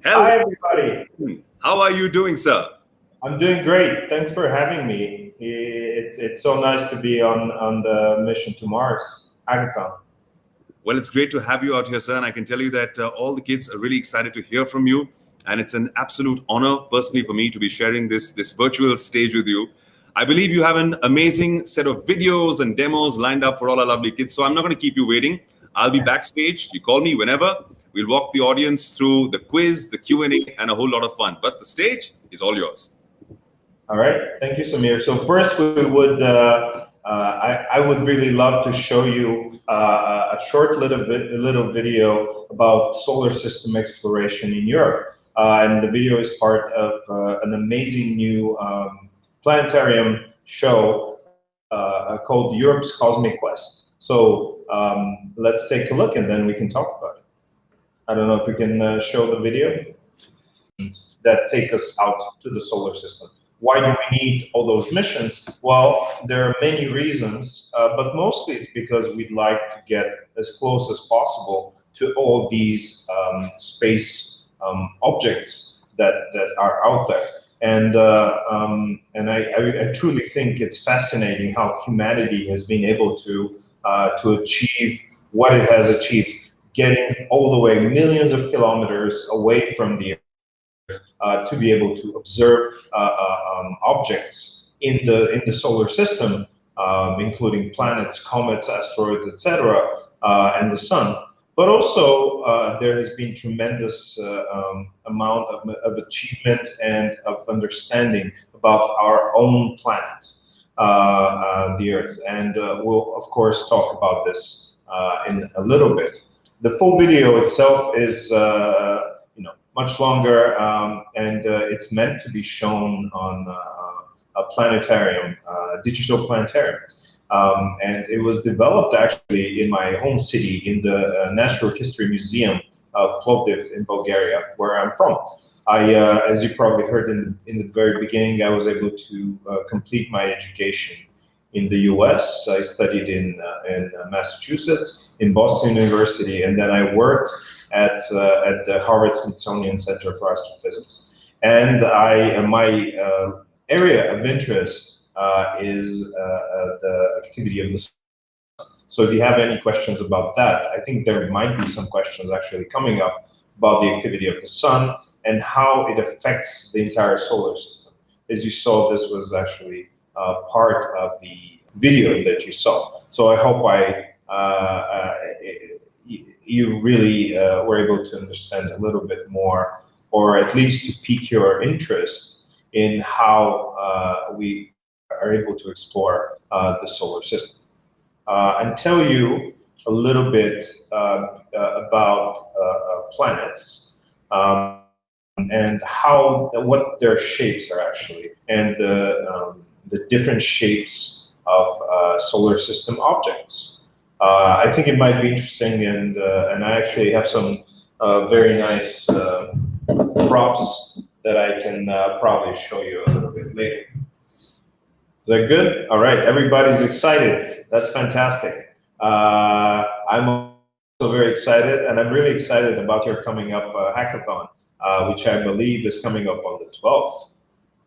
Hello. Hi, everybody. How are you doing, sir? I'm doing great. Thanks for having me. It's so nice to be on the mission to Mars hackathon. Well, it's great to have you out here, sir. And I can tell you that all the kids are really excited to hear from you. And it's an absolute honor, personally, for me to be sharing this virtual stage with you. I believe you have an amazing set of videos and demos lined up for all our lovely kids. So I'm not going to keep you waiting. I'll be backstage. You call me whenever. We'll walk the audience through the quiz, the Q&A, and a whole lot of fun. But the stage is all yours. All right. Thank you, Samir. So first, I would really love to show you a short little video about solar system exploration in Europe. And the video is part of an amazing new planetarium show called Europe's Cosmic Quest. So let's take a look and then we can talk about it. I don't know if we can show the video that take us out to the solar system. Why do we need all those missions? Well, there are many reasons, but mostly it's because we'd like to get as close as possible to all these space objects that are out there. And I truly think it's fascinating how humanity has been able to achieve what it has achieved, getting all the way millions of kilometers away from the to be able to observe objects in the solar system, including planets, comets, asteroids, etc., and the sun. But also, there has been tremendous amount of achievement and of understanding about our own planet, the Earth. And we'll, of course, talk about this in a little bit. The full video itself is much longer, and it's meant to be shown on a planetarium, digital planetarium. And it was developed actually in my home city in the Natural History Museum of Plovdiv in Bulgaria, where I'm from. As you probably heard in the very beginning, I was able to complete my education in the US. I studied in Massachusetts, in Boston University, and then I worked at the Harvard Smithsonian Center for Astrophysics. And my area of interest is the activity of the sun. So if you have any questions about that, I think there might be some questions actually coming up about the activity of the sun and how it affects the entire solar system. As you saw, this was actually part of the video that you saw. So I hope you really were able to understand a little bit more, or at least to pique your interest in how we are able to explore the solar system. And tell you a little bit about planets and what their shapes are actually, and the different shapes of solar system objects. I think it might be interesting, and I actually have some very nice props that I can probably show you a little bit later. Is that good? All right, everybody's excited. That's fantastic. I'm also very excited, and I'm really excited about your coming up hackathon, which I believe is coming up on the 12th.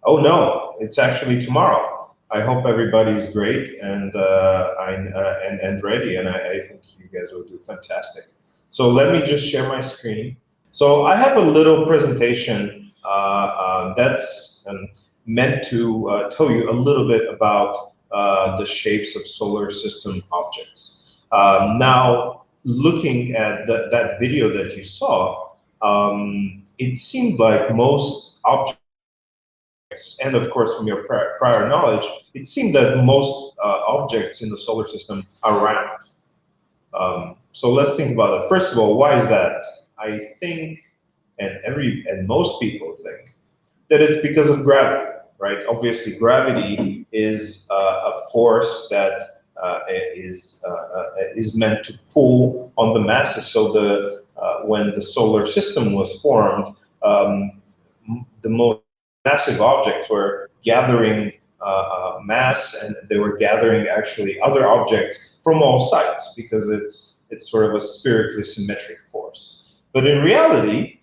Oh no, it's actually tomorrow. I hope everybody's great and ready, and I think you guys will do fantastic. So let me just share my screen. So I have a little presentation that's meant to tell you a little bit about the shapes of solar system objects. Now, looking at that video that you saw, it seemed like most objects, and of course from your prior knowledge, it seemed that most objects in the solar system are round. So let's think about it. First of all, why is that? I think, and most people think, that it's because of gravity, right? Obviously, gravity is a force that is meant to pull on the masses. So when the solar system was formed, the most massive objects were gathering mass, and they were gathering actually other objects from all sides because it's sort of a spherically symmetric force. But in reality,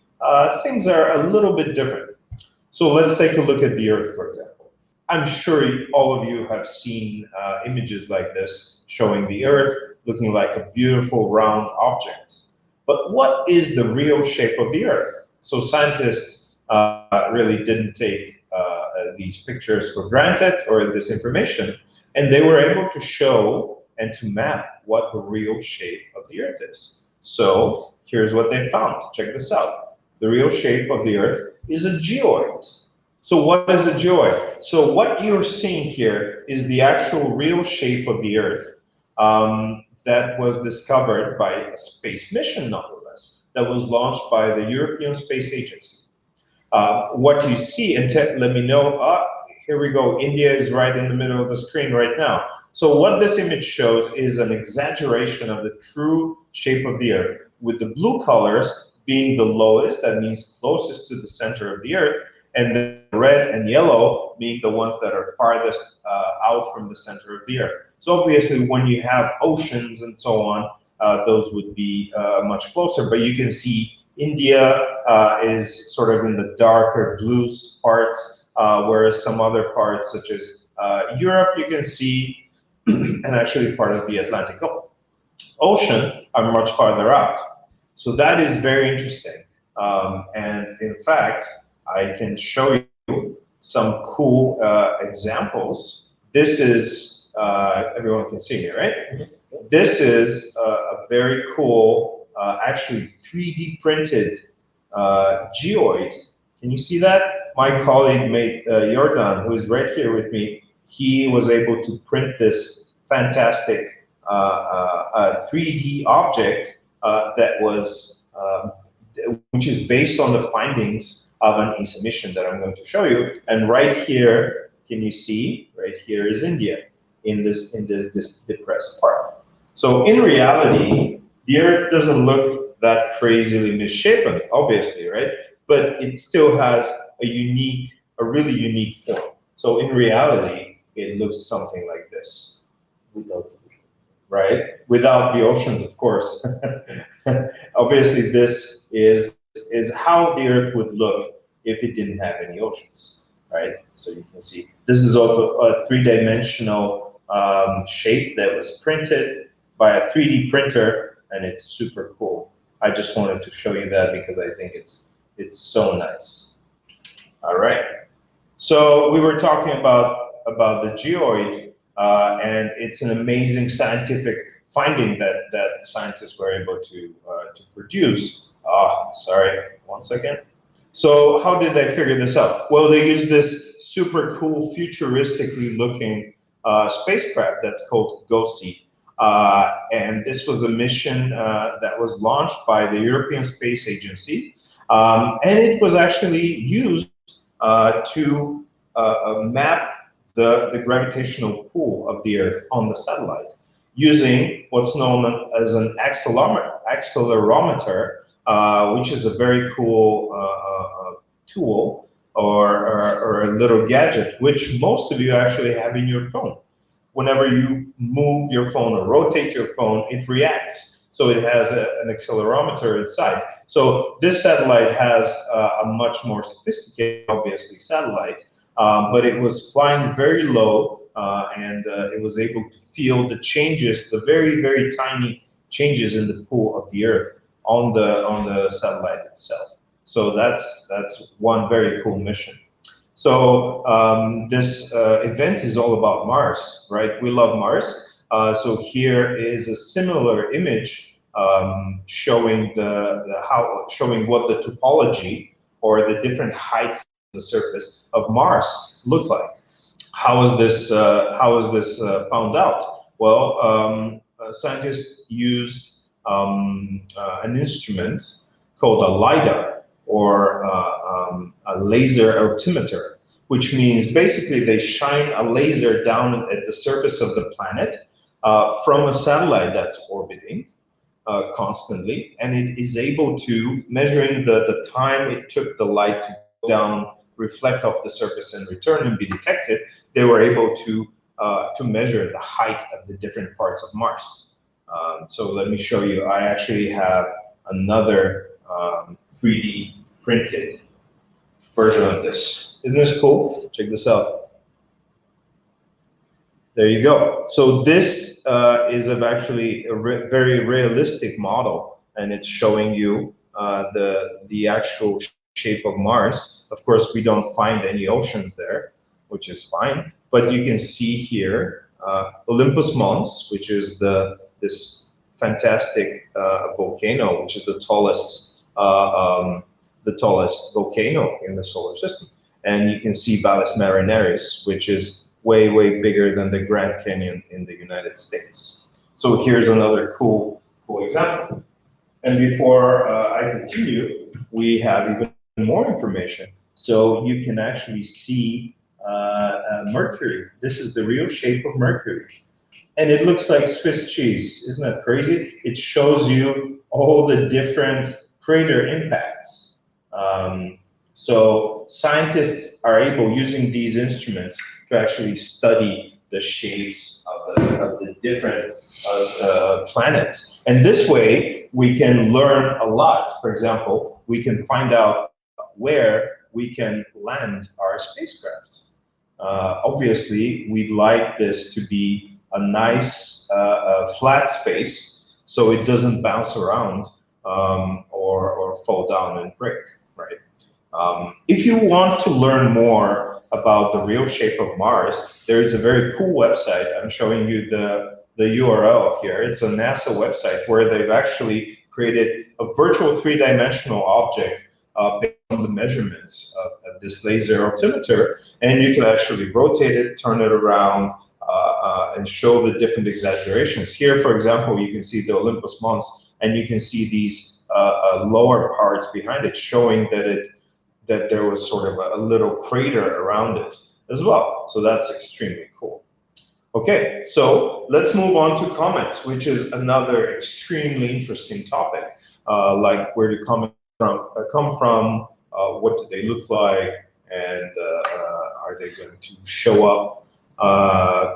things are a little bit different. So let's take a look at the Earth, for example. I'm sure all of you have seen images like this showing the Earth looking like a beautiful round object. But what is the real shape of the Earth? So scientists really didn't take these pictures for granted, or this information, and they were able to show and to map what the real shape of the Earth is. So here's what they found. Check this out. The real shape of the Earth is a geoid. So what is a geoid? So what you're seeing here is the actual real shape of the Earth that was discovered by a space mission, nonetheless, that was launched by the European Space Agency. What you see, and let me know, here we go, India is right in the middle of the screen right now. So what this image shows is an exaggeration of the true shape of the Earth, with the blue colors being the lowest, that means closest to the center of the Earth, and then red and yellow being the ones that are farthest out from the center of the Earth. So obviously when you have oceans and so on, those would be much closer, but you can see India is sort of in the darker blue parts, whereas some other parts such as Europe you can see, and actually part of the Atlantic Ocean are much farther out. So that is very interesting. And in fact, I can show you some cool examples. This is, everyone can see me, right? This is a very cool, actually 3D printed geoid. Can you see that? My colleague, Jordan, who is right here with me, he was able to print this fantastic 3D object that was, which is based on the findings of an ESA mission that I'm going to show you. And right here, can you see? Right here is India in this depressed part. So in reality, the Earth doesn't look that crazily misshapen, obviously, right? But it still has a really unique form. So in reality, it looks something like this. Right? Without the oceans, of course. Obviously, this is how the Earth would look if it didn't have any oceans, right? So you can see this is also a three-dimensional shape that was printed by a 3D printer, and it's super cool. I just wanted to show you that because I think it's so nice. All right. So we were talking about the geoid, and it's an amazing scientific finding that scientists were able to produce. Sorry, 1 second. So how did they figure this out? Well, they used this super cool, futuristically looking spacecraft that's called GOSI. And this was a mission that was launched by the European Space Agency. And it was actually used to map the gravitational pull of the Earth on the satellite using what's known as an accelerometer, which is a very cool tool or a little gadget, which most of you actually have in your phone. Whenever you move your phone or rotate your phone, it reacts. So it has an accelerometer inside. So this satellite has a much more sophisticated, obviously, satellite, but it was flying very low, and it was able to feel the changes, the very, very tiny changes in the pull of the Earth on the satellite itself. So that's one very cool mission. So this event is all about Mars, right? We love Mars. So here is a similar image showing showing what the topology or the different heights of the surface of Mars look like. How is this found out? Well, scientists used an instrument called a LiDAR, or a laser altimeter, which means basically they shine a laser down at the surface of the planet from a satellite that's orbiting constantly, and it is able to, measuring the time it took the light to go down, reflect off the surface and return and be detected, they were able to measure the height of the different parts of Mars. So let me show you. I actually have another 3D printed version of this. Isn't this cool? Check this out. There you go. So this is actually a very realistic model, and it's showing you the actual shape of Mars. Of course, we don't find any oceans there, which is fine. But you can see here Olympus Mons, which is this fantastic volcano, which is the tallest volcano in the solar system. And you can see Valles Marineris, which is way bigger than the Grand Canyon in the United States. So here's another cool example. And before I continue, we have even more information. So you can actually see Mercury. This is the real shape of Mercury. And it looks like Swiss cheese. Isn't that crazy? It shows you all the different crater impacts. So scientists are able, using these instruments, to actually study the shapes of the different planets. And this way, we can learn a lot. For example, we can find out where we can land our spacecraft. Obviously, we'd like this to be a nice flat space, so it doesn't bounce around or fall down and break, right? If you want to learn more about the real shape of Mars, there is a very cool website. I'm showing you the URL here. It's a NASA website where they've actually created a virtual three-dimensional object based on the measurements of this laser altimeter, and you can actually rotate it, turn it around, and show the different exaggerations. Here, for example, you can see the Olympus Mons, and you can see these lower parts behind it, showing that there was sort of a little crater around it as well. So that's extremely cool. Okay, so let's move on to comets, which is another extremely interesting topic. Like, where do comets come from? What do they look like? And are they going to show up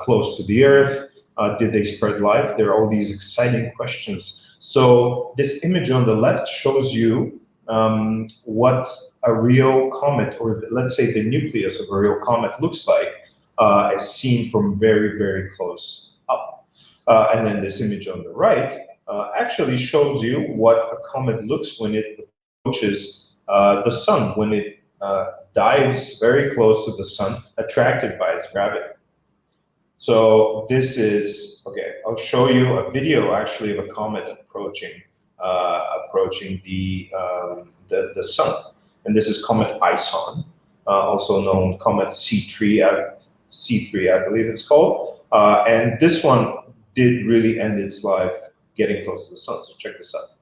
close to the Earth? Did they spread life? There are all these exciting questions. So this image on the left shows you what a real comet, or let's say the nucleus of a real comet, looks like as seen from very close up. And then this image on the right actually shows you what a comet looks when it approaches the sun, when it dives very close to the sun, attracted by its gravity. So this is, okay, I'll show you a video actually of a comet approaching the sun. And this is Comet Ison, also known Comet C3, I believe it's called. And this one did really end its life getting close to the sun. So check this out.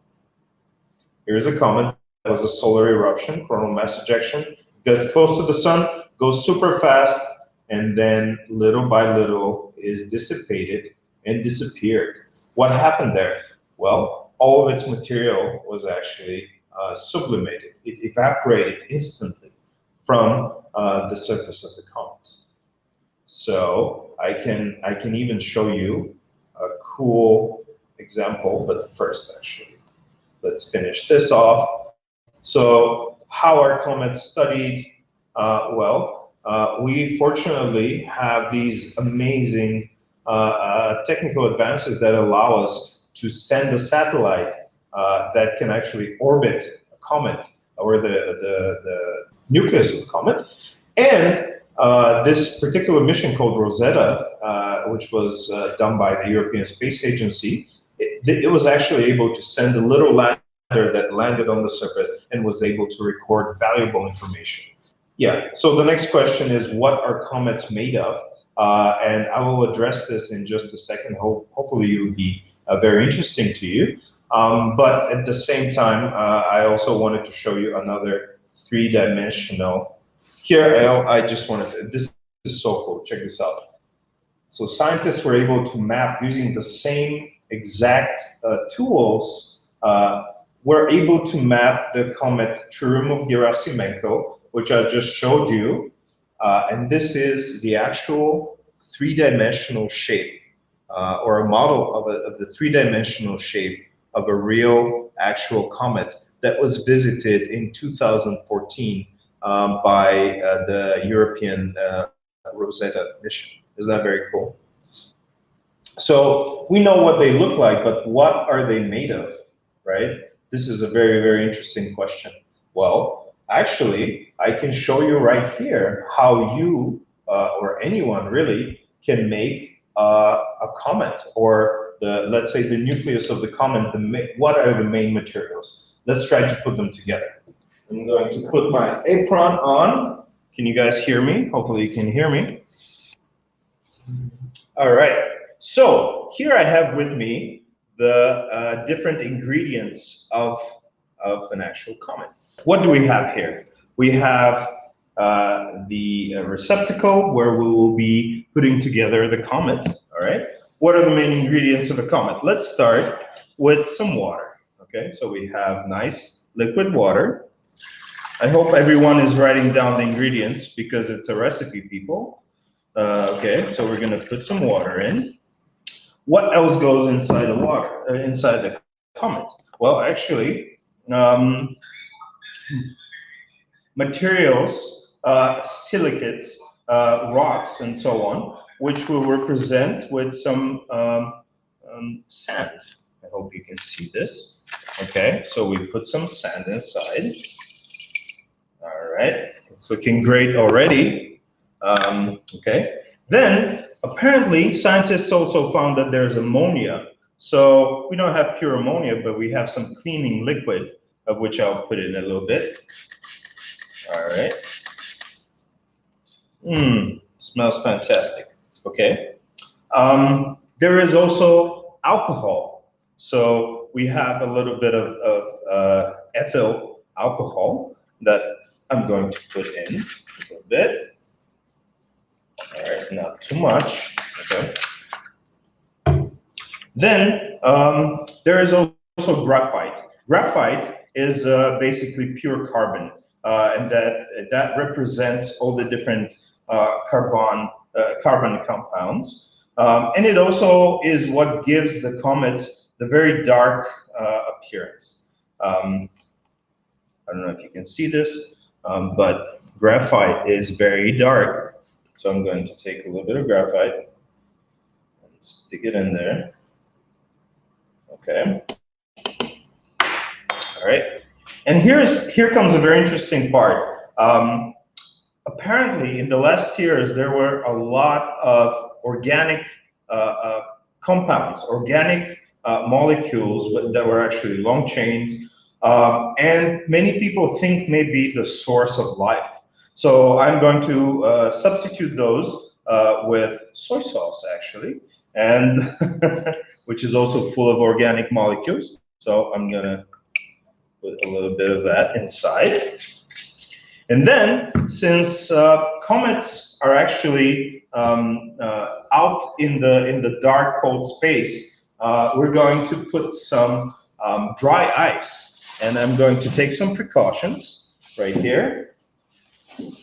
Here's a comet that was a solar eruption, coronal mass ejection, gets close to the sun, goes super fast, and then little by little is dissipated and disappeared. What happened there? Well, all of its material was actually sublimated. It evaporated instantly from the surface of the comet. So I can even show you a cool example, but first actually, let's finish this off. So how are comets studied? We fortunately have these amazing technical advances that allow us to send a satellite that can actually orbit a comet, or the nucleus of a comet. And this particular mission called Rosetta, which was done by the European Space Agency, it was actually able to send a little lander that landed on the surface and was able to record valuable information. Yeah, so the next question is, what are comets made of? And I will address this in just a second. Hopefully it will be very interesting to you. But at the same time, I also wanted to show you another three-dimensional. Here, I just wanted to, this is so cool, check this out. So scientists were able to map, using the same exact tools, were able to map the comet Churyumov-Gerasimenko, which I just showed you. And this is the actual three-dimensional shape, or a model of the three-dimensional shape of a real, actual comet that was visited in 2014 by the European Rosetta mission. Isn't that very cool? So we know what they look like, but what are they made of, right? This is a very, very interesting question. Well, actually, I can show you right here how you, or anyone really, can make a comet, or let's say the nucleus of the comet. What are the main materials? Let's try to put them together. I'm going to put my apron on. Can you guys hear me? Hopefully you can hear me. All right. So here I have with me the different ingredients of an actual comet. What do we have here? We have the receptacle where we will be putting together the comet. All right. What are the main ingredients of a comet? Let's start with some water. Okay. So we have nice liquid water. I hope everyone is writing down the ingredients because it's a recipe, people. Okay. So we're going to put some water in. What else goes inside the water, inside the comet? Well, actually, materials, silicates, rocks, and so on, which will represent with some sand. I hope you can see this. Okay, so we put some sand inside. All right, it's looking great already. Okay, then apparently scientists also found that there's ammonia. So we don't have pure ammonia, but we have some cleaning liquid, of which I'll put in a little bit. All right. Smells fantastic. Okay. There is also alcohol. So we have a little bit of ethyl alcohol that I'm going to put in a little bit. All right, not too much. Okay. Then there is also graphite. Graphite is basically pure carbon, and that represents all the different carbon compounds. And it also is what gives the comets the very dark appearance. I don't know if you can see this, but graphite is very dark. So I'm going to take a little bit of graphite and stick it in there. Okay. All right. And here comes a very interesting part. Apparently, in the last years, there were a lot of organic compounds, organic molecules that were actually long chains, and many people think may be the source of life. So I'm going to substitute those with soy sauce, actually, and which is also full of organic molecules. So I'm gonna put a little bit of that inside. And then, since comets are actually out in the dark, cold space, we're going to put some dry ice. And I'm going to take some precautions right here.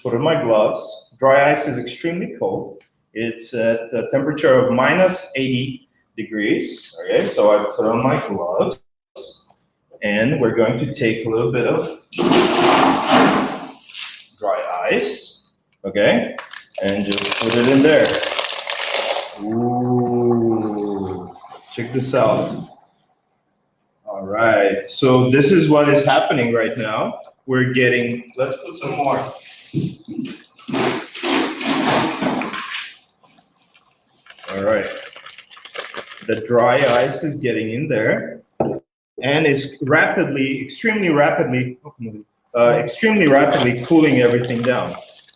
Put on my gloves. Dry ice is extremely cold. It's at a temperature of -80 degrees. Okay, so I put on my gloves, and we're going to take a little bit of dry ice, okay, and just put it in there. Ooh, check this out. All right, so this is what is happening right now. We're getting, let's put some more. All right, the dry ice is getting in there and is extremely rapidly cooling everything down.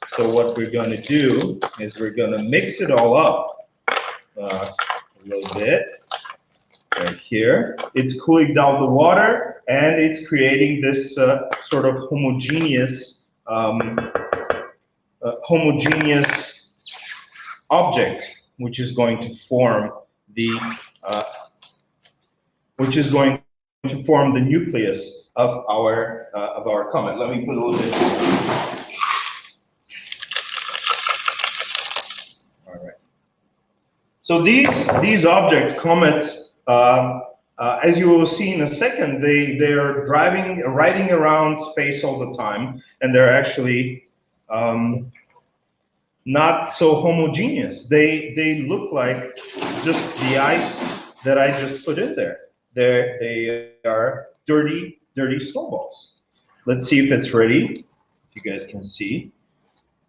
So what we're going to do is we're going to mix it all up a little bit right here. It's cooling down the water, and it's creating this sort of homogeneous object, which is going to form the nucleus of our comet. Let me put a little bit. All right. So these objects, comets, As you will see in a second, they're riding around space all the time, and they're actually not so homogeneous. They look like just the ice that I just put in there. They are dirty snowballs. Let's see if it's ready. If you guys can see,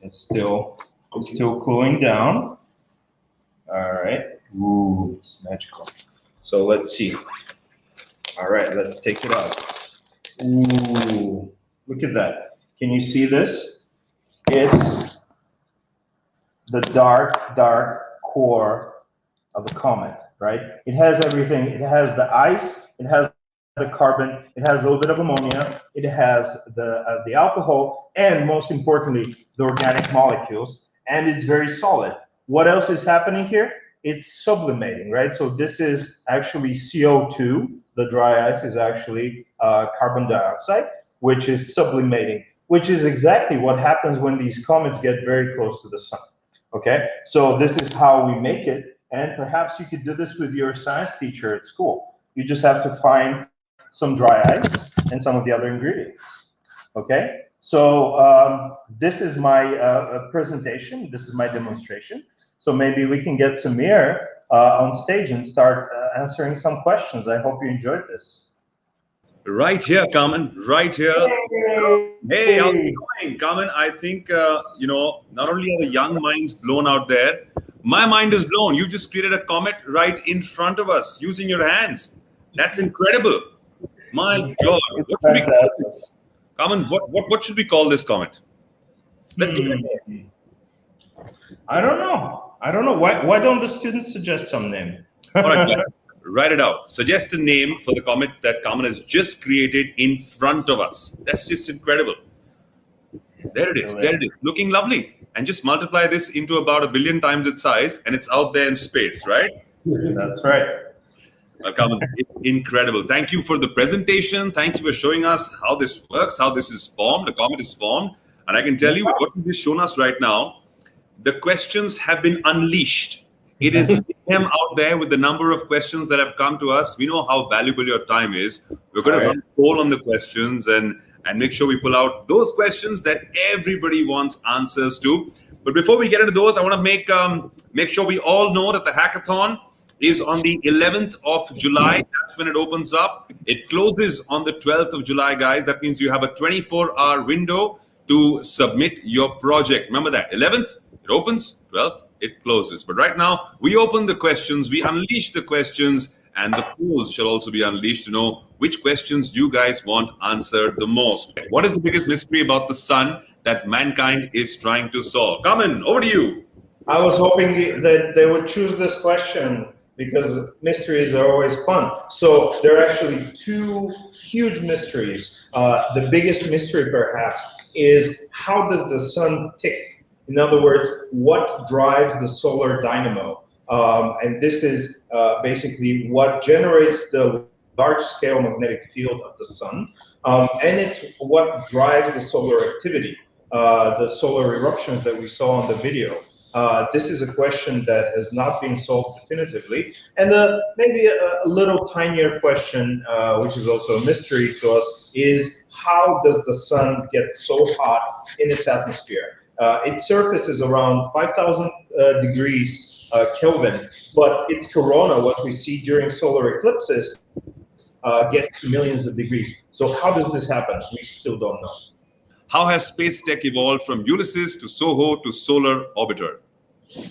it's still cooling down. All right. Ooh, it's magical. So let's see. All right, let's take it out. Ooh, look at that. Can you see this? It's the dark core of a comet, right? It has everything. It has the ice, it has the carbon, it has a little bit of ammonia, it has the alcohol, and most importantly, the organic molecules, and it's very solid. What else is happening here? It's sublimating, right? So this is actually CO2. The dry ice is actually carbon dioxide, which is sublimating, which is exactly what happens when these comets get very close to the sun. Okay, so this is how we make it, and perhaps you could do this with your science teacher at school. You just have to find some dry ice and some of the other ingredients. Okay, so this is my presentation. This is my demonstration. So maybe we can get Samir on stage and start answering some questions. I hope you enjoyed this. Right here, Kamen, right here. Hey, how's it going, Kamen? I think, not only are the young minds blown out there, my mind is blown. You just created a comet right in front of us using your hands. That's incredible. My God, what should we call this? Kamen, what should we call this comet? Let's give it a name. I don't know. Why don't the students suggest some name? All right, guys, write it out. Suggest a name for the comet that Kamen has just created in front of us. That's just incredible. There it is. There it is. Looking lovely. And just multiply this into about 1 billion times its size, and it's out there in space, right? That's right. Well, Kamen, it's incredible. Thank you for the presentation. Thank you for showing us how this works, how this is formed, the comet is formed. And I can tell you what you've shown us right now, the questions have been unleashed. It is them out there with the number of questions that have come to us. We know how valuable your time is. We're going to run a poll on the questions and make sure we pull out those questions that everybody wants answers to. But before we get into those, I want to make sure we all know that the hackathon is on the 11th of July. That's when it opens up. It closes on the 12th of July, guys. That means you have a 24-hour window to submit your project. Remember that, 11th, it opens, 12th, it closes. But right now, we open the questions, we unleash the questions, and the polls shall also be unleashed to know which questions you guys want answered the most. What is the biggest mystery about the sun that mankind is trying to solve? Kamen, over to you. I was hoping that they would choose this question because mysteries are always fun. So there are actually two huge mysteries. The biggest mystery, perhaps, is how does the sun tick? In other words, what drives the solar dynamo? And this is basically what generates the large-scale magnetic field of the sun. And it's what drives the solar activity, the solar eruptions that we saw in the video. This is a question that has not been solved definitively. And maybe a little tinier question, which is also a mystery to us, is how does the sun get so hot in its atmosphere? Its surface is around 5,000 degrees Kelvin, but its corona, what we see during solar eclipses, gets to millions of degrees. So how does this happen? We still don't know. How has space tech evolved from Ulysses to SOHO to Solar Orbiter?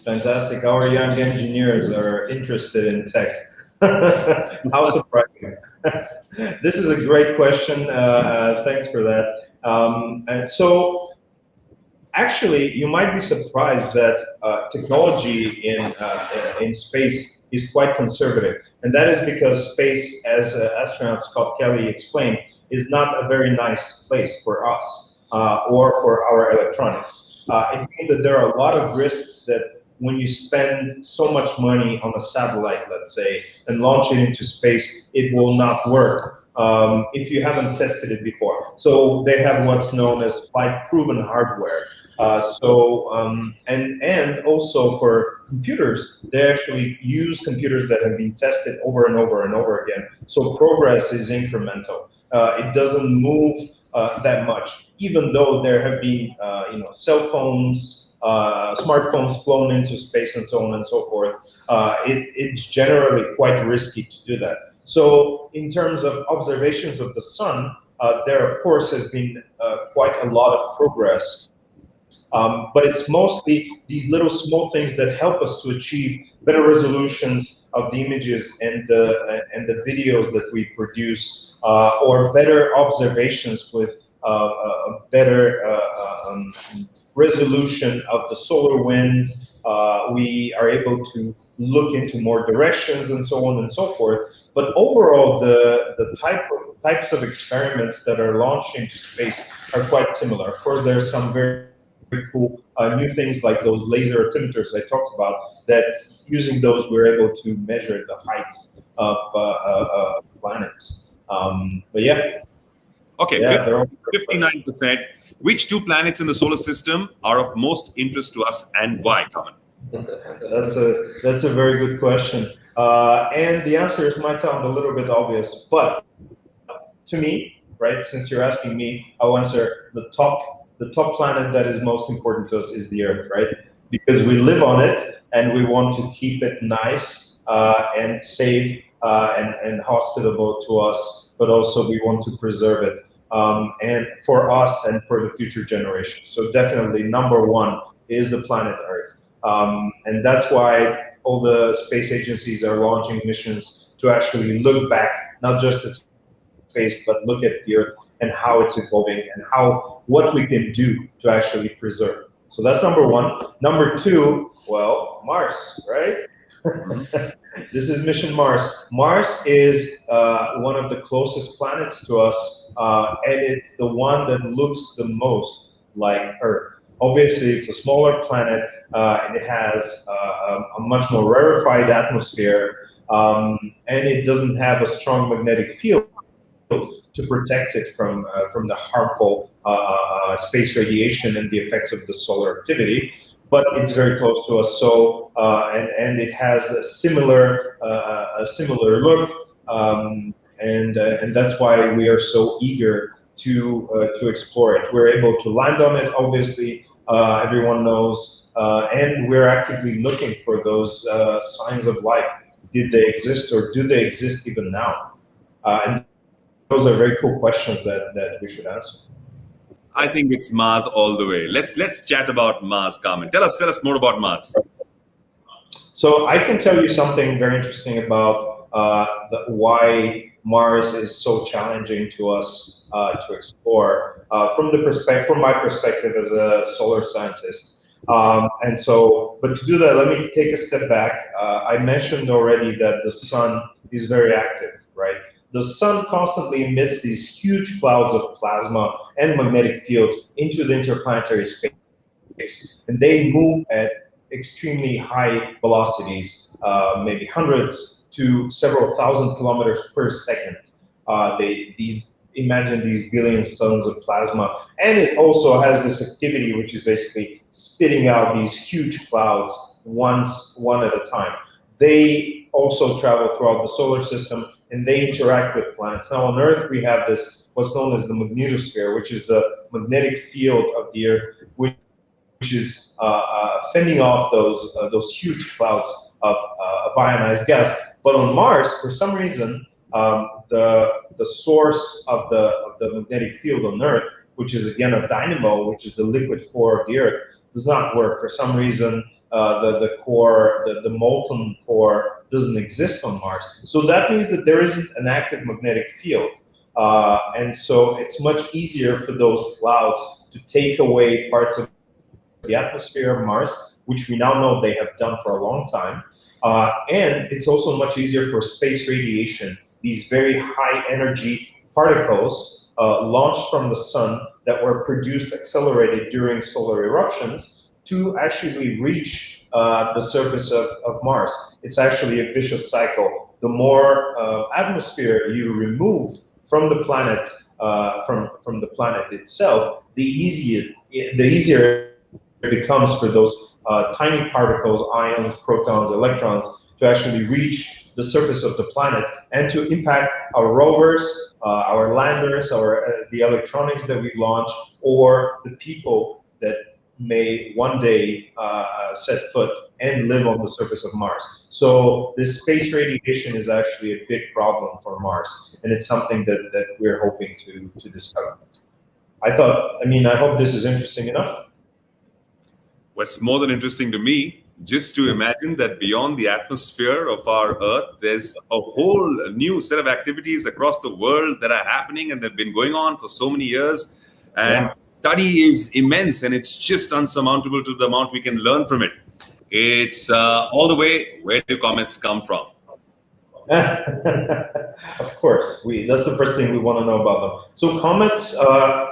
Fantastic. Our young engineers are interested in tech. How surprising. This is a great question. Thanks for that. And so, actually, you might be surprised that technology in space is quite conservative. And that is because space, as astronaut Scott Kelly explained, is not a very nice place for us. Or for our electronics. It means that there are a lot of risks that when you spend so much money on a satellite, let's say, and launch it into space, it will not work if you haven't tested it before. So they have what's known as flight-proven hardware. And also for computers, they actually use computers that have been tested over and over and over again. So progress is incremental. It doesn't move that much, even though there have been cell phones, smartphones flown into space and so on and so forth. It's generally quite risky to do that. So in terms of observations of the sun, there of course has been quite a lot of progress. But it's mostly these little small things that help us to achieve better resolutions of the images and the videos that we produce, or better observations with a better resolution of the solar wind. We are able to look into more directions and so on and so forth. But overall, the types of experiments that are launched into space are quite similar. Of course, there are some very cool new things like those laser altimeters I talked about, that using those we're able to measure the heights of planets. But yeah. Okay, Yeah, 59%. Which two planets in the solar system are of most interest to us, and why, Kamen? That's a very good question. And the answer might sound a little bit obvious, but to me, right, since you're asking me, I'll answer the top planet that is most important to us is the Earth, right? Because we live on it and we want to keep it nice and safe and hospitable to us, but also we want to preserve it, and for us and for the future generations. So definitely number one is the planet Earth. And that's why all the space agencies are launching missions to actually look back, not just at space, but look at the Earth and how it's evolving and what we can do to actually preserve. So that's number one. Number two, well, Mars, right? This is Mission Mars. Mars is one of the closest planets to us, and it's the one that looks the most like Earth. Obviously, it's a smaller planet, and it has a much more rarefied atmosphere, and it doesn't have a strong magnetic field to protect it from the harmful space radiation and the effects of the solar activity. But it's very close to us, so and it has a similar look, and that's why we are so eager to explore it. We're able to land on it, obviously. Everyone knows, and we're actively looking for those signs of life. Did they exist, or do they exist even now? And those are very cool questions that we should answer. I think it's Mars all the way. Let's chat about Mars, Kamen. Tell us more about Mars. So I can tell you something very interesting about why Mars is so challenging to us to explore from my perspective as a solar scientist. And so, but to do that, let me take a step back. I mentioned already that the sun is very active, right? The sun constantly emits these huge clouds of plasma and magnetic fields into the interplanetary space, and they move at extremely high velocities, maybe hundreds to several thousand kilometers per second. Imagine these billions tons of plasma, and it also has this activity which is basically spitting out these huge clouds one at a time. They also travel throughout the solar system, and they interact with planets. Now on Earth we have this, what's known as the magnetosphere, which is the magnetic field of the Earth, which is fending off those huge clouds of ionized gas. But on Mars, for some reason, the source of the magnetic field on Earth, which is again a dynamo, which is the liquid core of the Earth, does not work. For some reason, the molten core doesn't exist on Mars. So that means that there isn't an active magnetic field. And so it's much easier for those clouds to take away parts of the atmosphere of Mars, which we now know they have done for a long time. And it's also much easier for space radiation, these very high energy particles launched from the sun that were produced, accelerated during solar eruptions, to actually reach the surface of Mars. It's actually a vicious cycle. The more atmosphere you remove from the planet, from the planet itself, the easier becomes for those tiny particles, ions, protons, electrons, to actually reach the surface of the planet and to impact our rovers, our landers, the electronics that we launch, or the people that may one day set foot and live on the surface of Mars. So this space radiation is actually a big problem for Mars, and it's something that we're hoping to discover. I hope this is interesting enough. What's more than interesting to me, just to imagine that beyond the atmosphere of our Earth, there's a whole new set of activities across the world that are happening and they've been going on for so many years. And study is immense, and it's just unsurmountable to the amount we can learn from it. It's all the way, where do comets come from? Of course, that's the first thing we want to know about them. So comets,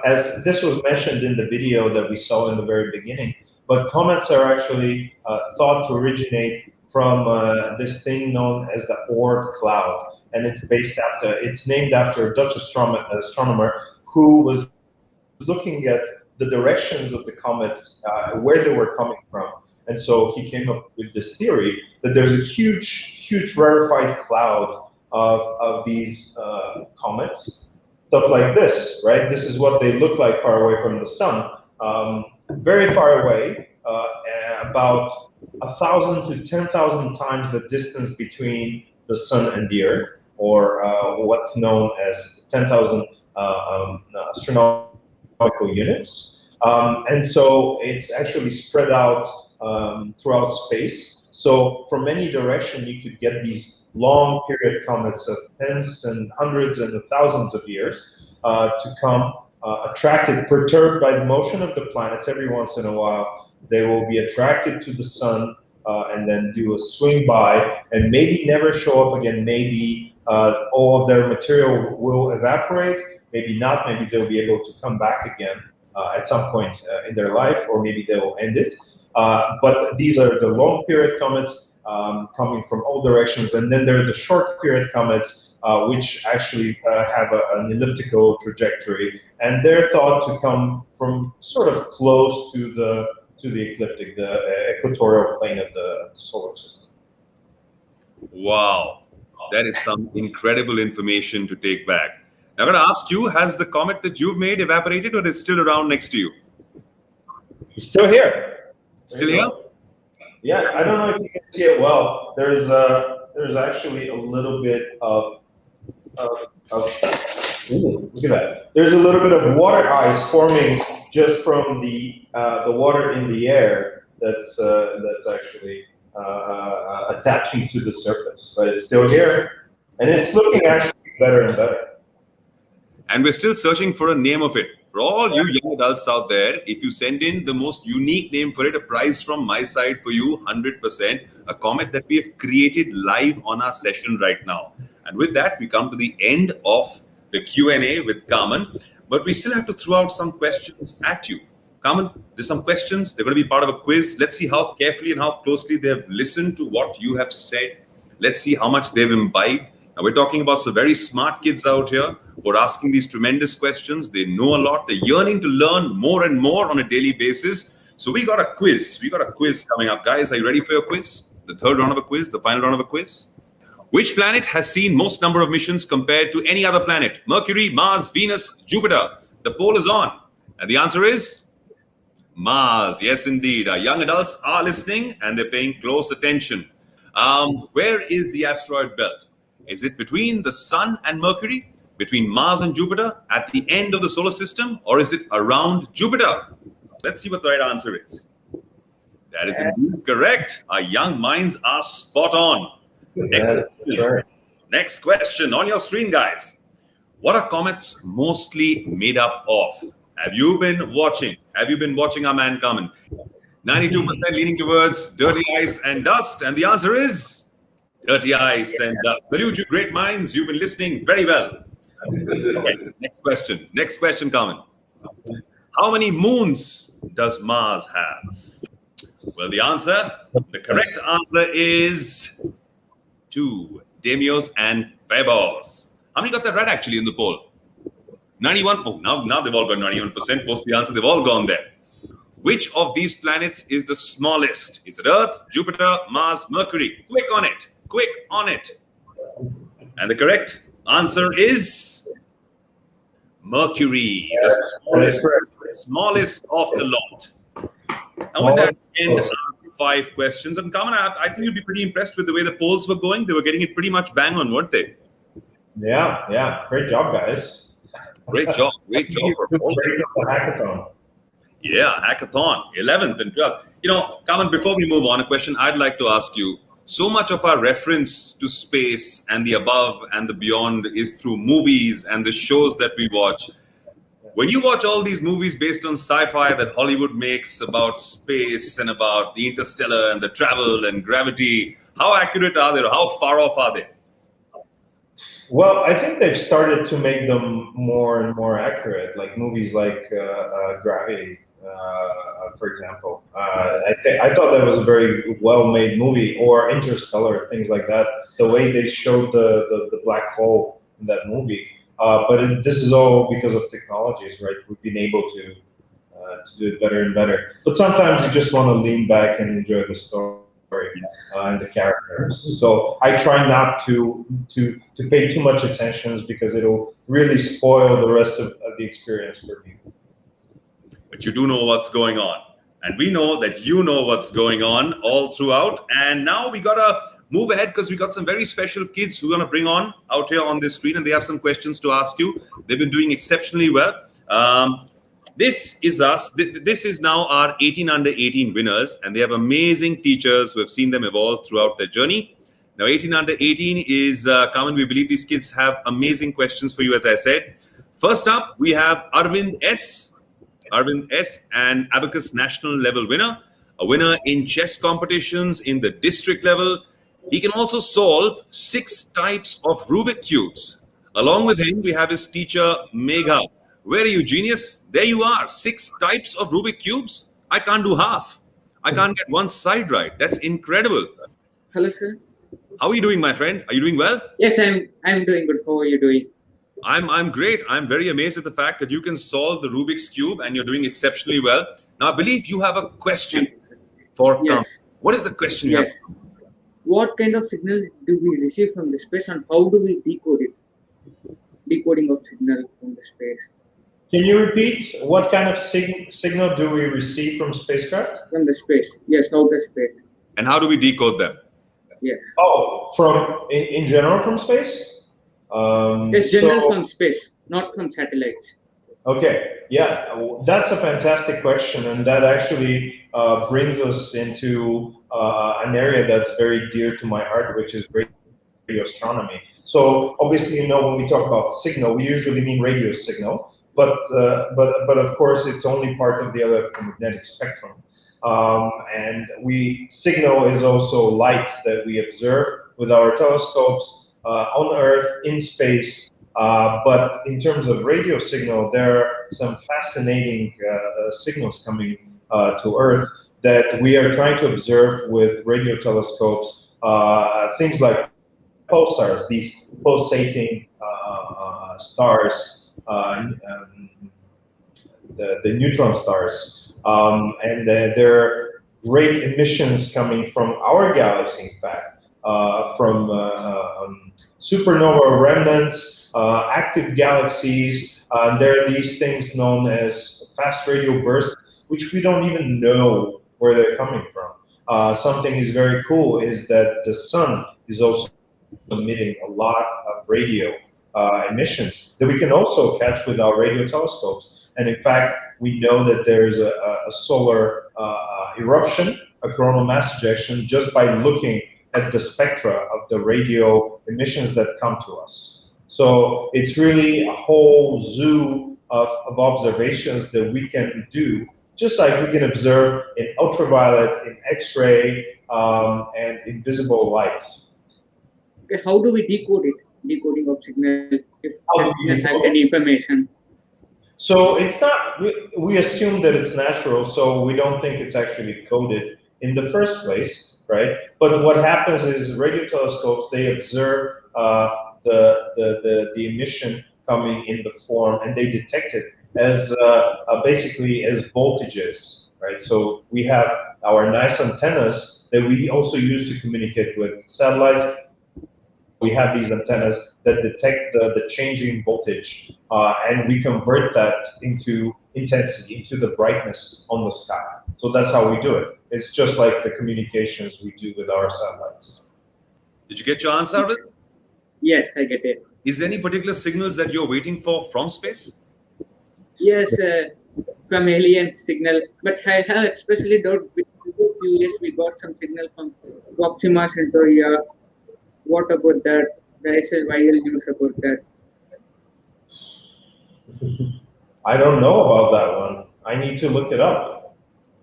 as this was mentioned in the video that we saw in the very beginning, but comets are actually thought to originate from this thing known as the Oort cloud, and it's named after a Dutch astronomer who was looking at the directions of the comets, where they were coming from. And so he came up with this theory that there's a huge rarefied cloud of these comets, stuff like this, right? This is what they look like far away from the sun. Very far away, about 1,000 to 10,000 times the distance between the sun and the Earth, or what's known as 10,000 astronomical units. And so it's actually spread out throughout space. So from any direction, you could get these long period comets of tens and hundreds and thousands of years to come, attracted, perturbed by the motion of the planets. Every once in a while, they will be attracted to the sun and then do a swing by and maybe never show up again. Maybe all of their material will evaporate, maybe not, maybe they'll be able to come back again at some point in their life, or maybe they will end it. But these are the long period comets coming from all directions, and then there are the short period comets, which actually have an elliptical trajectory, and they're thought to come from sort of close to the ecliptic, the equatorial plane of the solar system. Wow, that is some incredible information to take back. Now, I'm going to ask you, has the comet that you've made evaporated, or is it still around next to you? It's still here. Still here? Yeah, I don't know if you can see it well. There's actually a little bit of ooh, look at that. There's a little bit of water ice forming just from the water in the air that's actually attaching to the surface, but it's still here, and it's looking actually better and better. And we're still searching for a name of it. For all you young adults out there, if you send in the most unique name for it, a prize from my side for you, 100%, a comet that we have created live on our session right now. And with that, we come to the end of the Q&A with Kamen, but we still have to throw out some questions at you. Kamen, there's some questions. They're going to be part of a quiz. Let's see how carefully and how closely they have listened to what you have said. Let's see how much they've imbibed. Now, we're talking about some very smart kids out here who are asking these tremendous questions. They know a lot. They're yearning to learn more and more on a daily basis. So we got a quiz. We got a quiz coming up. Guys, are you ready for your quiz? The third round of a quiz, the final round of a quiz. Which planet has seen most number of missions compared to any other planet? Mercury, Mars, Venus, Jupiter. The poll is on. And the answer is Mars. Yes, indeed. Our young adults are listening and they're paying close attention. Where is the asteroid belt? Is it between the Sun and Mercury, between Mars and Jupiter, at the end of the solar system, or is it around Jupiter? Let's see what the right answer is. That is indeed correct. Our young minds are spot on. Next question on your screen, guys. What are comets mostly made up of? Have you been watching? Have you been watching our man Kamen? 92% leaning towards dirty ice and dust, and the answer is dirty ice and dust. Salute you, great minds. You've been listening very well. Okay, next question. Next question, Kamen. How many moons does Mars have? Well, the correct answer is 2, Deimos and Phobos. How many got that right actually in the poll? 91. Oh, now they've all got 91%. Post the answer, they've all gone there. Which of these planets is the smallest? Is it Earth, Jupiter, Mars, Mercury? Click on it. Quick on it. And the correct answer is Mercury, the smallest of the lot. And with that, end 5 questions. And Kamen, I think you'd be pretty impressed with the way the polls were going. They were getting it pretty much bang on, weren't they? Yeah. Great job, guys. Great job. Great job for polling. Hackathon. Yeah, hackathon, 11th and 12th. You know, Kamen, before we move on, a question I'd like to ask you. So much of our reference to space and the above and the beyond is through movies and the shows that we watch. When you watch all these movies based on sci-fi that Hollywood makes about space and about the interstellar and the travel and gravity, how accurate are they or how far off are they? Well, I think they've started to make them more and more accurate, like movies like Gravity, for example. I thought that was a very well-made movie, or Interstellar, things like that. The way they showed the black hole in that movie. But this is all because of technologies, right? We've been able to do it better and better. But sometimes you just want to lean back and enjoy the story and the characters. So I try not to pay too much attention because it'll really spoil the rest of the experience for people. But you do know what's going on. And we know that you know what's going on all throughout. And now we got to move ahead because we got some very special kids who we're going to bring on out here on this screen. And they have some questions to ask you. They've been doing exceptionally well. This is us. This is now our 18 under 18 winners. And they have amazing teachers who have seen them evolve throughout their journey. Now, 18 under 18 is common. We believe these kids have amazing questions for you, as I said. First up, we have Arvind S., an Abacus national level winner, a winner in chess competitions in the district level. He can also solve 6 types of Rubik cubes. Along with him, we have his teacher, Megha. Where are you, genius? There you are. 6 types of Rubik cubes. I can't do half. I can't get one side right. That's incredible. Hello, sir. How are you doing, my friend? Are you doing well? Yes, I'm doing good. How are you doing? I'm great. I'm very amazed at the fact that you can solve the Rubik's Cube and you're doing exceptionally well. Now, I believe you have a question for Yes. What is the question you have? Yes. What kind of signal do we receive from the space and how do we decode it? Decoding of signal from the space. Can you repeat? What kind of signal do we receive from spacecraft? From the space. Yes, outer space. And how do we decode them? Yes. Oh, from in general from space? Yes, general from space, not from satellites. Okay, yeah, that's a fantastic question, and that actually brings us into an area that's very dear to my heart, which is radio astronomy. So obviously, you know, when we talk about signal, we usually mean radio signal, but of course, it's only part of the electromagnetic spectrum. And signal is also light that we observe with our telescopes on Earth, in space. But in terms of radio signal, there are some fascinating signals coming to Earth that we are trying to observe with radio telescopes. Things like pulsars, these pulsating stars, the neutron stars. And there are great emissions coming from our galaxy, in fact, from supernova remnants, active galaxies. There are these things known as fast radio bursts, which we don't even know where they're coming from. Something is very cool is that the sun is also emitting a lot of radio emissions that we can also catch with our radio telescopes. And in fact, we know that there's a solar eruption, a coronal mass ejection, just by looking at the spectra of the radio emissions that come to us. So it's really a whole zoo of observations that we can do, just like we can observe in ultraviolet, in X-ray, and invisible light. Okay, how do we decode it? Decoding of signal, if the signal has any information. So it's not, we assume that it's natural, so we don't think it's actually coded in the first place, right? But what happens is radio telescopes, they observe the emission coming in the form, and they detect it as basically as voltages, right? So we have our nice antennas that we also use to communicate with satellites. We have these antennas that detect the changing voltage, and we convert that into intensity, into the brightness on the sky. So that's how we do it. It's just like the communications we do with our satellites. Did you get your answer, Arvind? Yes, I get it. Is there any particular signals that you're waiting for from space? Yes, from alien signal, but I have especially doubt because a few years we got some signal from Proxima Centauri. What about that? There is a viral news about that. I don't know about that one. I need to look it up.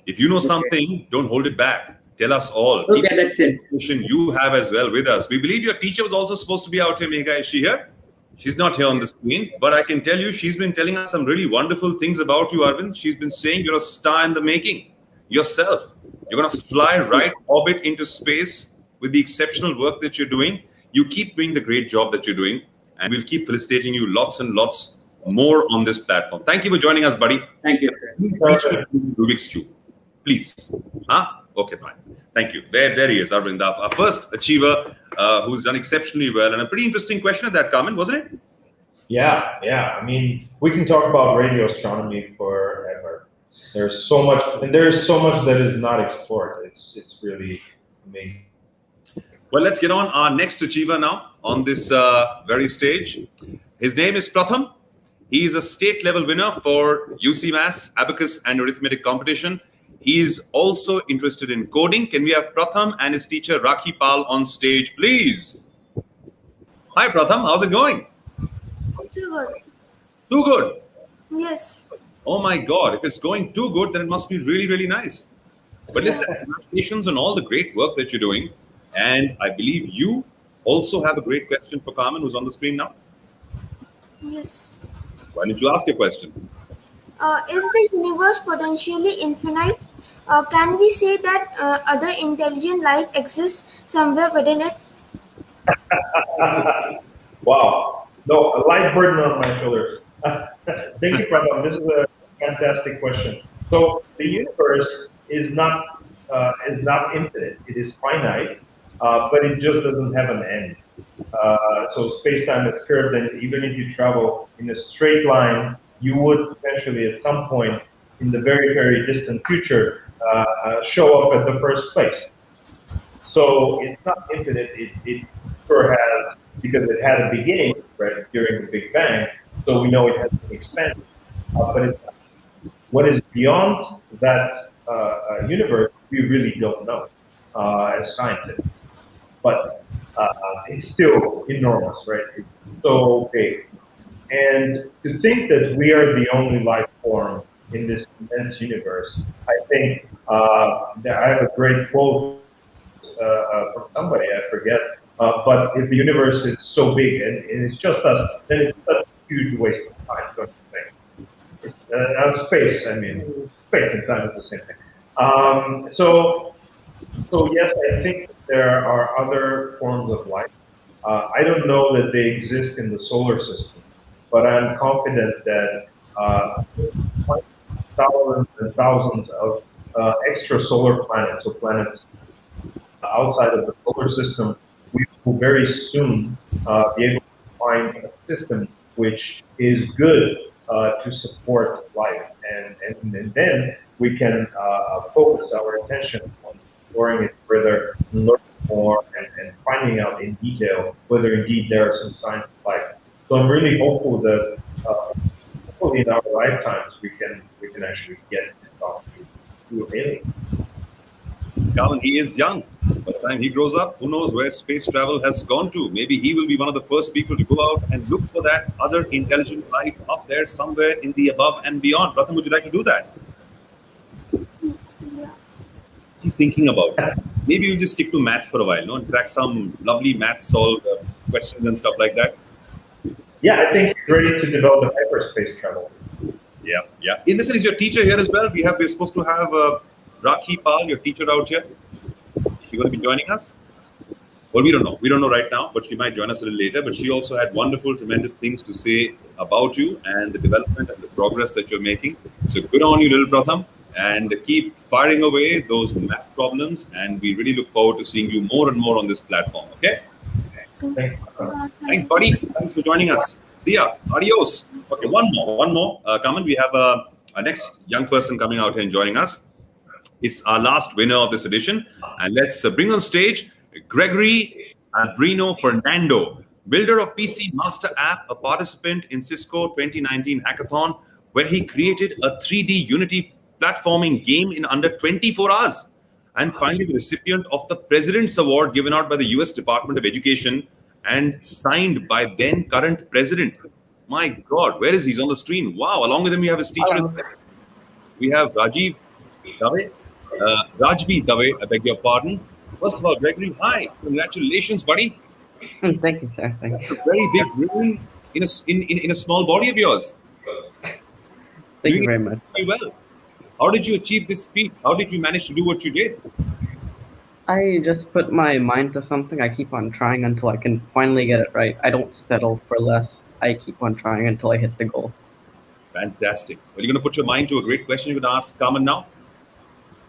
If you know something, don't hold it back. Tell us all. Okay, that's it. Information you have as well with us. We believe your teacher was also supposed to be out here, Megha. Is she here? She's not here on the screen, but I can tell you she's been telling us some really wonderful things about you, Arvind. She's been saying you're a star in the making yourself. You're going to fly right orbit into space with the exceptional work that you're doing. You keep doing the great job that you're doing, and we'll keep felicitating you lots and lots more on this platform. Thank you for joining us, buddy. Thank you, sir. Teach me Rubik's Cube, please. Huh? Okay, fine. Thank you. There he is, Arvind, our first achiever who's done exceptionally well. And a pretty interesting question at that, Kamen, wasn't it? Yeah. I mean, we can talk about radio astronomy forever. There's so much, and there's so much that is not explored. It's really amazing. Well, let's get on our next achiever now on this very stage. His name is Pratham. He is a state level winner for UC Maths, Abacus and Arithmetic competition. He is also interested in coding. Can we have Pratham and his teacher Rakhi Pal on stage, please? Hi, Pratham. How's it going? Too good. Too good. Yes. Oh my God. If it's going too good, then it must be really, really nice. But listen, congratulations on all the great work that you're doing. And I believe you also have a great question for Kamen, who's on the screen now. Yes. Why don't you ask your question? Is the universe potentially infinite? Can we say that other intelligent life exists somewhere within it? Wow. No, a light burden on my shoulders. Thank you, Pradam. This is a fantastic question. So the universe is not infinite. It is finite, but it just doesn't have an end. So space-time is curved, and even if you travel in a straight line, you would potentially at some point in the very, very distant future show up at the first place. So it's not infinite. It sure has, because it had a beginning, right, during the Big Bang, so we know it has been expanded. But it's, what is beyond that universe, we really don't know as scientists. But it's still enormous, right? It's so big. And to think that we are the only life form in this immense universe, I think that I have a great quote from somebody, I forget, but if the universe is so big and it's just us, then it's such a huge waste of time, don't you think? Space, I mean, space and time is the same thing. So yes, I think there are other forms of life. I don't know that they exist in the solar system, but I'm confident that thousands and thousands of extrasolar planets, or planets outside of the solar system, we will very soon be able to find a system which is good to support life, and then we can focus our attention on exploring it further, learning more, and finding out in detail whether indeed there are some signs of life. So I'm really hopeful that hopefully in our lifetimes we can actually get to talk to aliens. Kamen, he is young. By the time he grows up, who knows where space travel has gone to? Maybe he will be one of the first people to go out and look for that other intelligent life up there somewhere in the above and beyond. Pratham, would you like to do that? Yeah. He's thinking about it. Maybe we'll just stick to maths for a while, no, and crack some lovely math solved questions and stuff like that. Yeah, I think he's ready to develop hyperspace travel. Yeah. Listen, is your teacher here as well? We're supposed to have Rakhi Pal, your teacher, out here. Is she going to be joining us? Well, we don't know. We don't know right now, but she might join us a little later. But she also had wonderful, tremendous things to say about you and the development and the progress that you're making. So good on you, little Pratham, and keep firing away those math problems. And we really look forward to seeing you more and more on this platform. Okay? Thanks. Thanks, buddy. Thanks for joining us. See ya. Adios. Okay, one more. Kamen, we have our next young person coming out here and joining us. It's our last winner of this edition. And let's bring on stage Gregory Albrino Fernando, builder of PC Master app, a participant in Cisco 2019 hackathon, where he created a 3D Unity platforming game in under 24 hours. And finally, the recipient of the President's Award given out by the US Department of Education and signed by then current president. My God, where is he? He's on the screen. Wow, along with him, we have his teacher. We have Rajvi Dave, I beg your pardon. First of all, Gregory, hi. Congratulations, buddy. Thank you, sir. That's a very big win in a small body of yours. Thank you very much. Very well. How did you achieve this feat? How did you manage to do what you did? I just put my mind to something. I keep on trying until I can finally get it right. I don't settle for less. I keep on trying until I hit the goal. Fantastic. Well, you're going to put your mind to a great question you're going to ask Kamen now?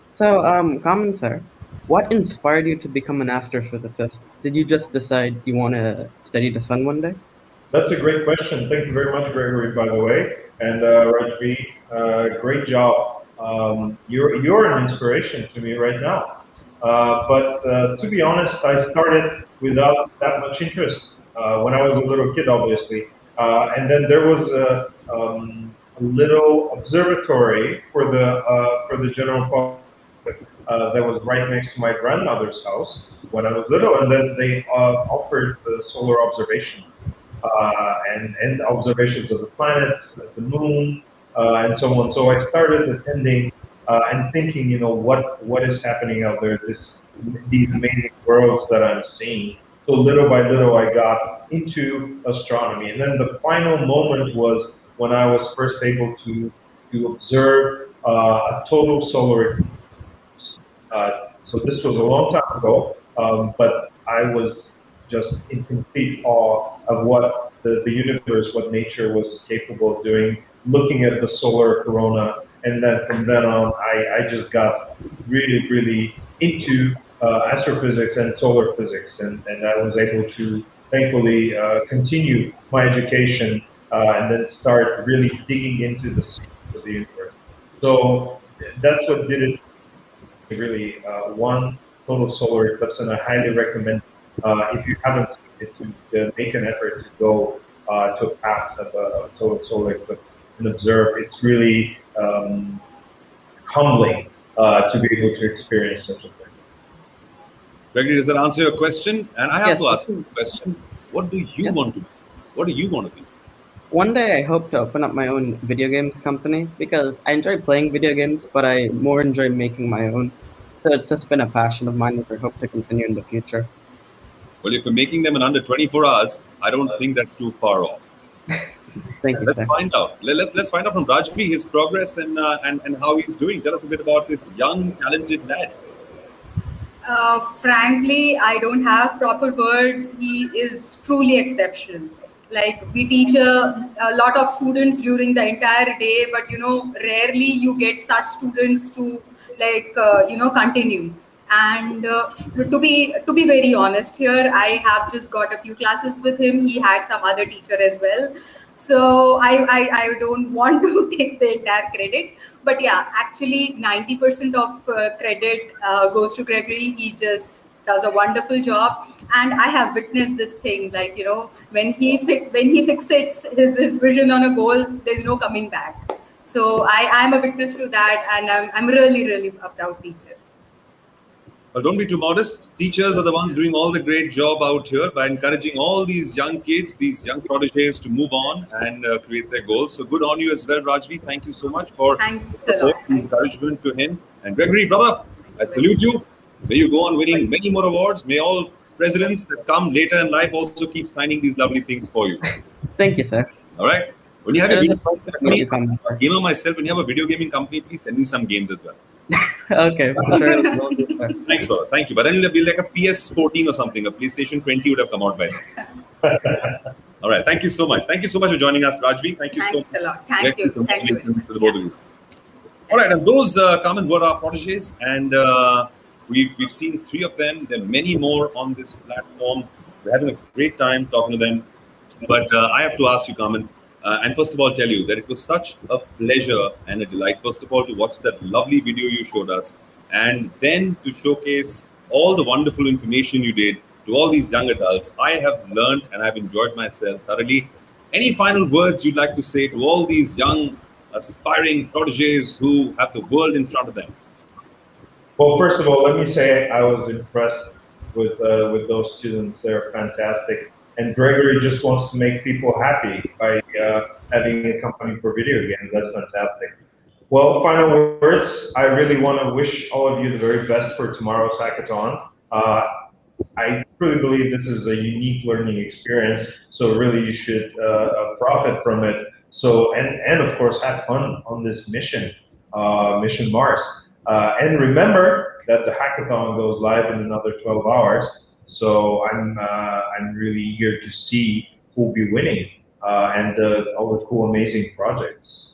So, Kamen, sir, what inspired you to become an astrophysicist? Did you just decide you want to study the sun one day? That's a great question. Thank you very much, Gregory, by the way. And Rajvi, great job. You're an inspiration to me right now. But to be honest, I started without that much interest when I was a little kid, obviously. And then there was a little observatory for the general public that was right next to my grandmother's house when I was little, and then they offered the solar observation and observations of the planets, the moon, and so on. So I started attending and thinking, you know, what is happening out there? These amazing worlds that I'm seeing. So little by little, I got into astronomy, and then the final moment was when I was first able to observe a total solar eclipse. So this was a long time ago, but I was just in complete awe of what the universe, what nature was capable of doing, looking at the solar corona. And then from then on, I just got really, really into astrophysics and solar physics. And I was able to, thankfully, continue my education and then start really digging into the secrets of the universe. So that's what did it. Really, one total solar eclipse, and I highly recommend if you haven't seen it to make an effort to go to a path of a total solar eclipse and observe. It's really humbling to be able to experience such a thing. Gregory, does that answer your question? And I have Yes. to ask you a question. What do you want to be? What do you want to be? One day I hope to open up my own video games company because I enjoy playing video games, but I more enjoy making my own. So it's just been a passion of mine that I hope to continue in the future. Well, if you're making them in under 24 hours, I don't think that's too far off. Thank you, Let's sir. find out. Let's find out from Rajvi his progress and how he's doing. Tell us a bit about this young, talented lad. Frankly, I don't have proper words. He is truly exceptional. Like, we teach a lot of students during the entire day, but rarely you get such students to continue. And to be very honest here, I have just got a few classes with him. He had some other teacher as well. So I don't want to take the entire credit, but yeah, actually 90% of credit goes to Gregory. He just does a wonderful job, and I have witnessed this thing. Like, when he fixates his vision on a goal, there's no coming back. So I'm a witness to that, and I'm really a proud teacher. Well, don't be too modest. Teachers are the ones doing all the great job out here by encouraging all these young kids, these young proteges to move on and create their goals. So good on you as well, Rajvi. Thank you so much for support and encouragement to him. And Gregory, brother, I salute you. May you go on winning many more awards. May all presidents that come later in life also keep signing these lovely things for you. Thank you, sir. All right. When you have a There's video a bunch of company, YouTube comments. a gamer myself, when you have a video gaming company, please send me some games as well. Okay, for sure. We'll do that. Thanks, brother. Thank you. But then it'll be like a PS14 or something. A PlayStation 20 would have come out by now. All right. Thank you so much. Thank you so much for joining us, Rajvi. Thank you Thanks so much. a lot. Thank you. Thank you very much. To the both of you. All right. And those Kamen were our proteges. And we've seen 3 of them. There are many more on this platform. We're having a great time talking to them. But I have to ask you, Kamen, and first of all, tell you that it was such a pleasure and a delight, first of all, to watch that lovely video you showed us, and then to showcase all the wonderful information you did to all these young adults. I have learned and I've enjoyed myself thoroughly. Any final words you'd like to say to all these young, aspiring proteges who have the world in front of them? Well, first of all, let me say I was impressed with those students. They're fantastic. And Gregory just wants to make people happy by having a company for video games. That's fantastic. Well, final words. I really want to wish all of you the very best for tomorrow's hackathon. I truly believe this is a unique learning experience, so really you should profit from it. So and of course have fun on this mission, Mission Mars. And remember that the hackathon goes live in another 12 hours. So I'm really eager to see who will be winning and all the cool, amazing projects.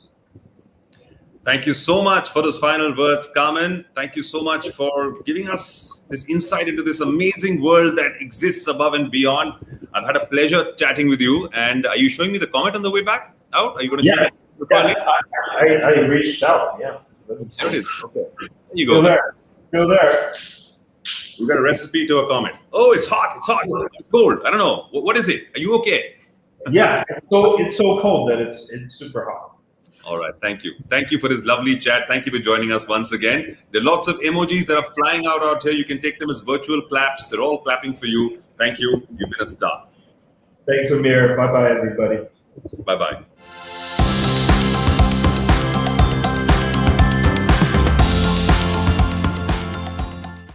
Thank you so much for those final words, Kamen. Thank you so much for giving us this insight into this amazing world that exists above and beyond. I've had a pleasure chatting with you. And are you showing me the comet on the way back out? Are you going to show me? I reached out. Yeah. There it is. Okay. There you go. Still there. Still there. We've got a recipe to a comet. Oh, it's hot. It's hot. It's cold. I don't know. What is it? Are you okay? Yeah. So it's so cold that it's super hot. All right. Thank you. Thank you for this lovely chat. Thank you for joining us once again. There are lots of emojis that are flying out here. You can take them as virtual claps. They're all clapping for you. Thank you. You've been a star. Thanks, Amir. Bye-bye, everybody. Bye-bye.